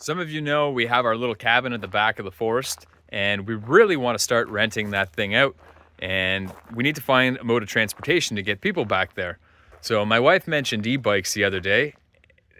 Some of you know we have our little cabin at the back of the forest, and we really want to start renting that thing out. And we need to find a mode of transportation to get people back there. So my wife mentioned e-bikes the other day,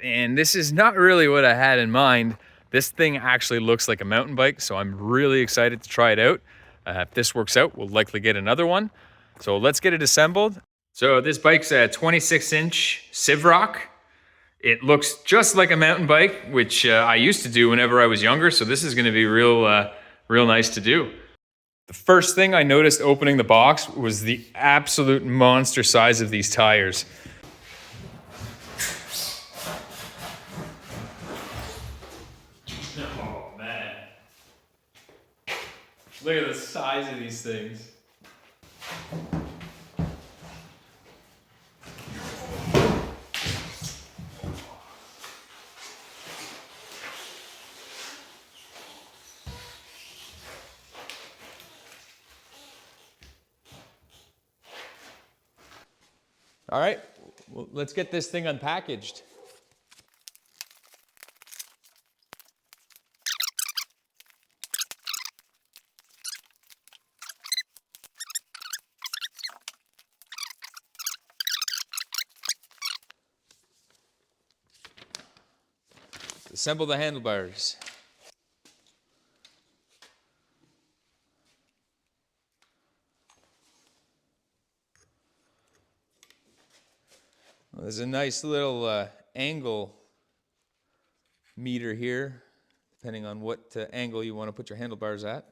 and this is not really what I had in mind. This thing actually looks like a mountain bike, so I'm really excited to try it out. If this works out, we'll likely get another one. So let's get it assembled. So this bike's a 26-inch Sivrock. It looks just like a mountain bike, which I used to do whenever I was younger, so this is gonna be real nice to do. The first thing I noticed opening the box was the absolute monster size of these tires. Oh man. Look at the size of these things. All right, well, let's get this thing unpackaged. Assemble the handlebars. Well, there's a nice little angle meter here, depending on what angle you want to put your handlebars at.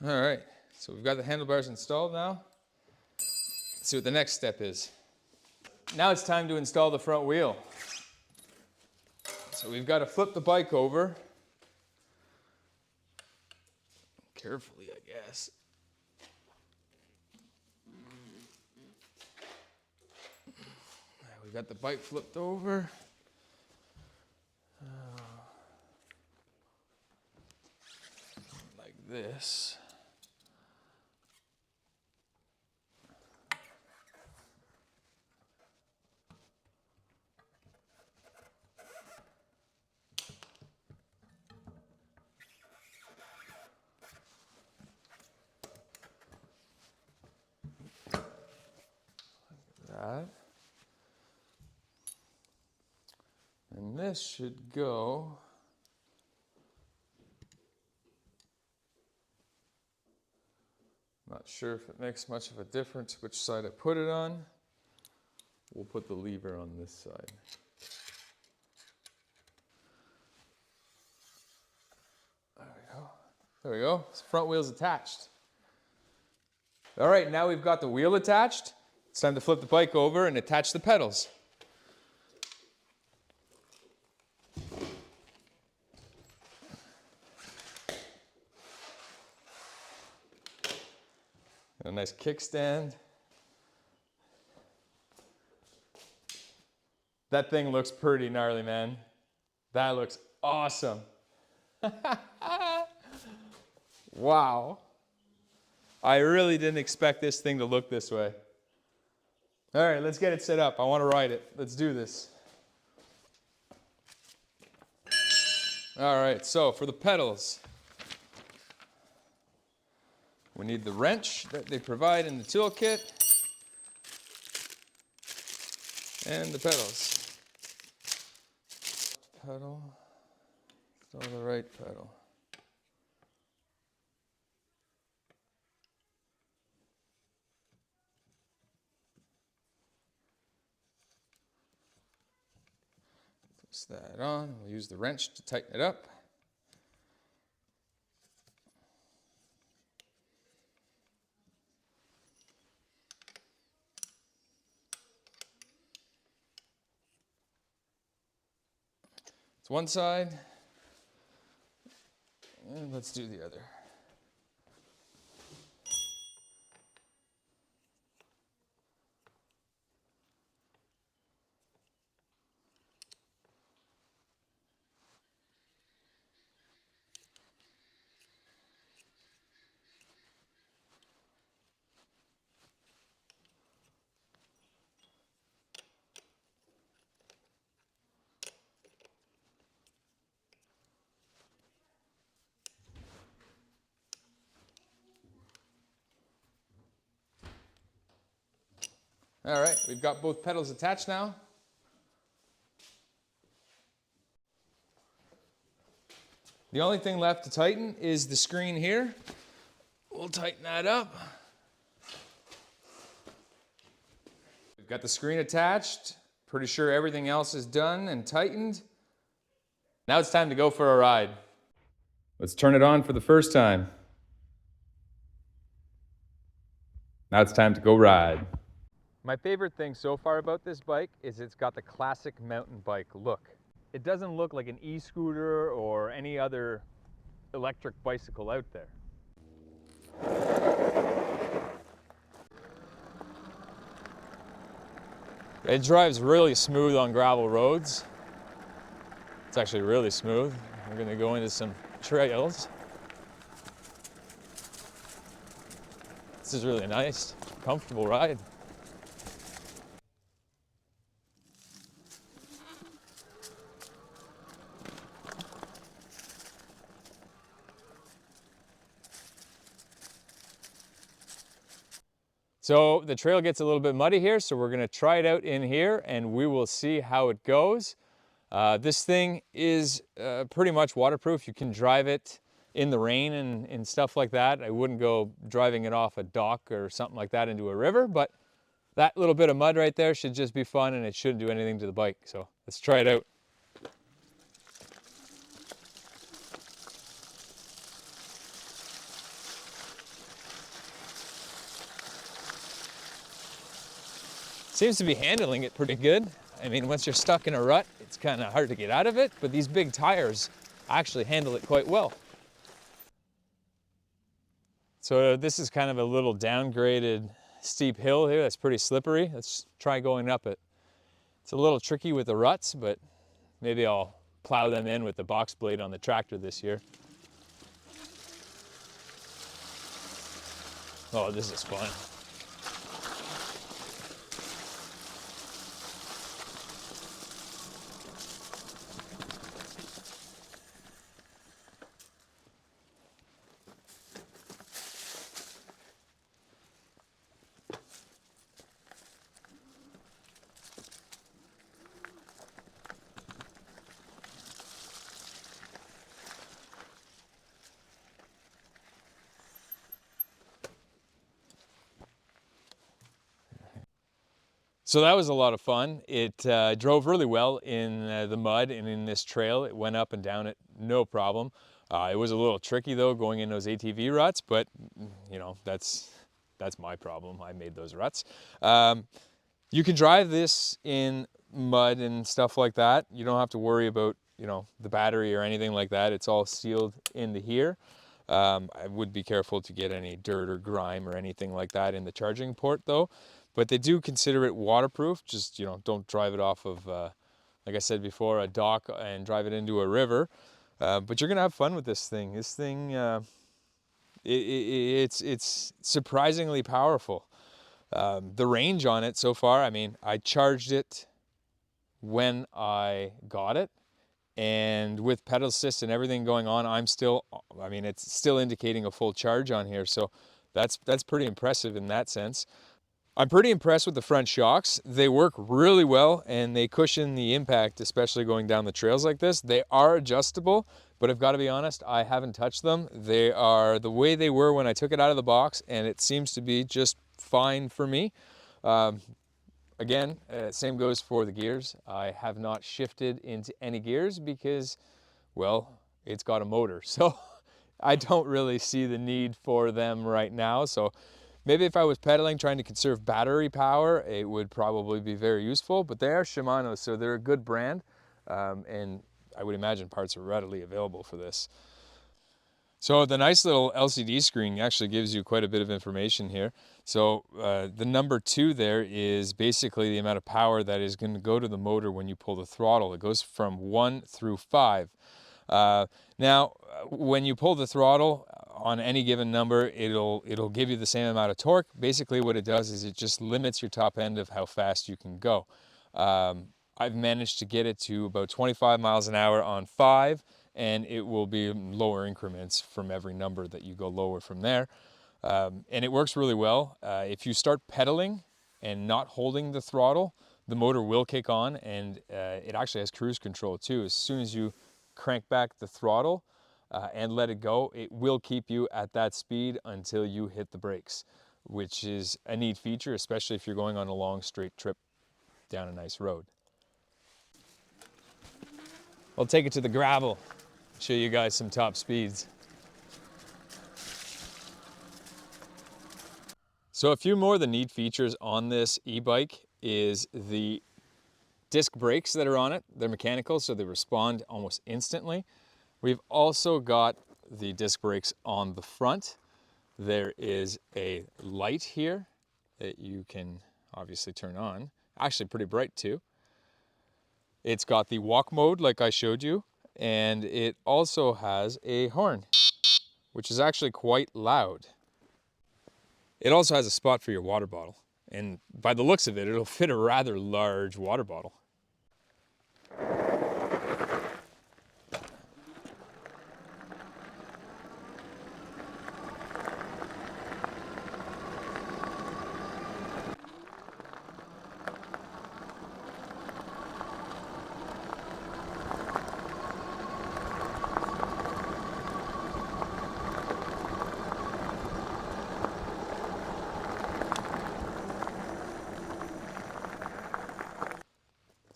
All right, so we've got the handlebars installed now. Let's see what the next step is. Now it's time to install the front wheel. So we've got to flip the bike over. Carefully, I guess. We've got the bike flipped over. Like this. That. And this should go not sure if it makes much of a difference which side I put it on. We'll put the lever on this side. There we go. There we go. This front wheel's attached. All right, now we've got the wheel attached. It's time to flip the bike over and attach the pedals. A nice kickstand. That thing looks pretty gnarly, man. That looks awesome. Wow. I really didn't expect this thing to look this way. All right, let's get it set up. I want to ride it. Let's do this. All right, so for the pedals, we need the wrench that they provide in the toolkit and the pedals. Pedal, still the right pedal. Twist that on. We'll use the wrench to tighten it up. It's one side, and let's do the other. All right, we've got both pedals attached now. The only thing left to tighten is the screen here. We'll tighten that up. We've got the screen attached. Pretty sure everything else is done and tightened. Now it's time to go for a ride. Let's turn it on for the first time. Now it's time to go ride. My favorite thing so far about this bike is it's got the classic mountain bike look. It doesn't look like an e-scooter or any other electric bicycle out there. It drives really smooth on gravel roads. It's actually really smooth. We're gonna go into some trails. This is really nice, comfortable ride. So the trail gets a little bit muddy here, so we're gonna try it out in here and we will see how it goes. This thing is pretty much waterproof. You can drive it in the rain and stuff like that. I wouldn't go driving it off a dock or something like that into a river, but that little bit of mud right there should just be fun and it shouldn't do anything to the bike. So let's try it out. Seems to be handling it pretty good. I mean, once you're stuck in a rut, it's kind of hard to get out of it, but these big tires actually handle it quite well. So this is kind of a little downgraded steep hill here that's pretty slippery. Let's try going up it. It's a little tricky with the ruts, but maybe I'll plow them in with the box blade on the tractor this year. Oh, this is fun. So that was a lot of fun. It drove really well in the mud and in this trail. It went up and down it, no problem. It was a little tricky though, going in those ATV ruts, but you know, that's my problem. I made those ruts. You can drive this in mud and stuff like that. You don't have to worry about, you know, the battery or anything like that. It's all sealed into here. I would be careful to get any dirt or grime or anything like that in the charging port though. But they do consider it waterproof. Just, you know, don't drive it off of, like I said before, a dock and drive it into a river. But you're gonna have fun with this thing. This thing, it's surprisingly powerful. The range on it so far, I mean, I charged it when I got it. And with pedal assist and everything going on, I mean, it's still indicating a full charge on here. So that's pretty impressive in that sense. I'm pretty impressed with the front shocks. They work really well and they cushion the impact, especially going down the trails like this. They are adjustable, but I've got to be honest, I haven't touched them. They are the way they were when I took it out of the box, and it seems to be just fine for me. Again, same goes for the gears. I have not shifted into any gears because, well, it's got a motor. So I don't really see the need for them right now. So maybe if I was pedaling, trying to conserve battery power, it would probably be very useful, but they are Shimano, so they're a good brand. And I would imagine parts are readily available for this. So the nice little LCD screen actually gives you quite a bit of information here. So the number 2 there is basically the amount of power that is going to go to the motor when you pull the throttle. It goes from 1 through 5. Now, when you pull the throttle on any given number, it'll give you the same amount of torque. Basically what it does is it just limits your top end of how fast you can go. I've managed to get it to about 25 miles an hour on 5, and it will be lower increments from every number that you go lower from there. And it works really well. If you start pedaling and not holding the throttle, the motor will kick on, and it actually has cruise control too. As soon as you crank back the throttle and let it go, it will keep you at that speed until you hit the brakes, which is a neat feature, especially if you're going on a long straight trip down a nice road. I'll take it to the gravel, show you guys some top speeds. So a few more of the neat features on this e-bike is the disc brakes that are on it. They're mechanical, so they respond almost instantly. We've also got the disc brakes on the front. There is a light here that you can obviously turn on. Actually pretty bright too. It's got the walk mode like I showed you, and it also has a horn, which is actually quite loud. It also has a spot for your water bottle, and by the looks of it, it'll fit a rather large water bottle.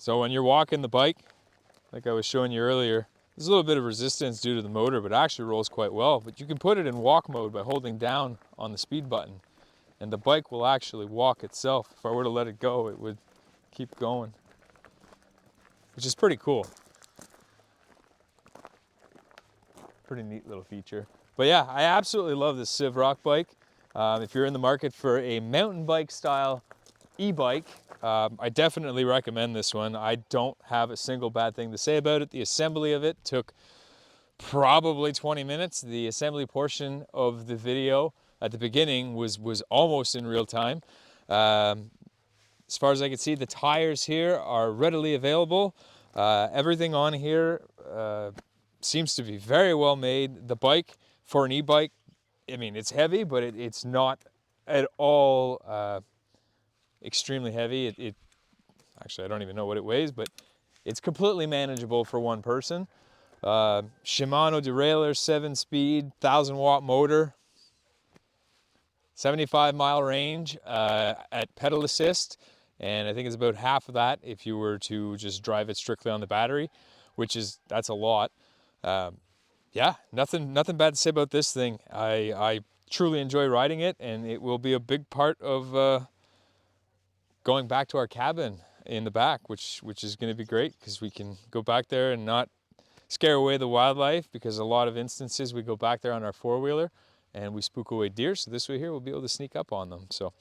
So when you're walking the bike, like I was showing you earlier, there's a little bit of resistance due to the motor, but it actually rolls quite well. But you can put it in walk mode by holding down on the speed button, and the bike will actually walk itself. If I were to let it go, it would keep going, which is pretty cool. Pretty neat little feature. But yeah, I absolutely love this Sivrock bike. If you're in the market for a mountain bike style e-bike, I definitely recommend this one. I don't have a single bad thing to say about it. The assembly of it took probably 20 minutes. The assembly portion of the video at the beginning was almost in real time. As far as I can see, the tires here are readily available. Everything on here seems to be very well made. The bike, for an e-bike, I mean, it's heavy, but it's not at all extremely heavy. Actually, I don't even know what it weighs, but it's completely manageable for one person. Shimano derailleur, 7-speed, 1,000-watt motor, 75-mile range at pedal assist, and I think it's about half of that if you were to just drive it strictly on the battery, that's a lot. Yeah, nothing bad to say about this thing. I truly enjoy riding it, and it will be a big part of going back to our cabin in the back, which is going to be great because we can go back there and not scare away the wildlife, because a lot of instances we go back there on our four-wheeler and we spook away deer. So this way here we'll be able to sneak up on them. So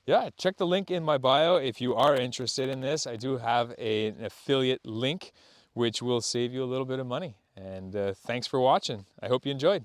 yeah, check the link in my bio if you are interested in this. I do have an affiliate link which will save you a little bit of money. And thanks for watching. I hope you enjoyed.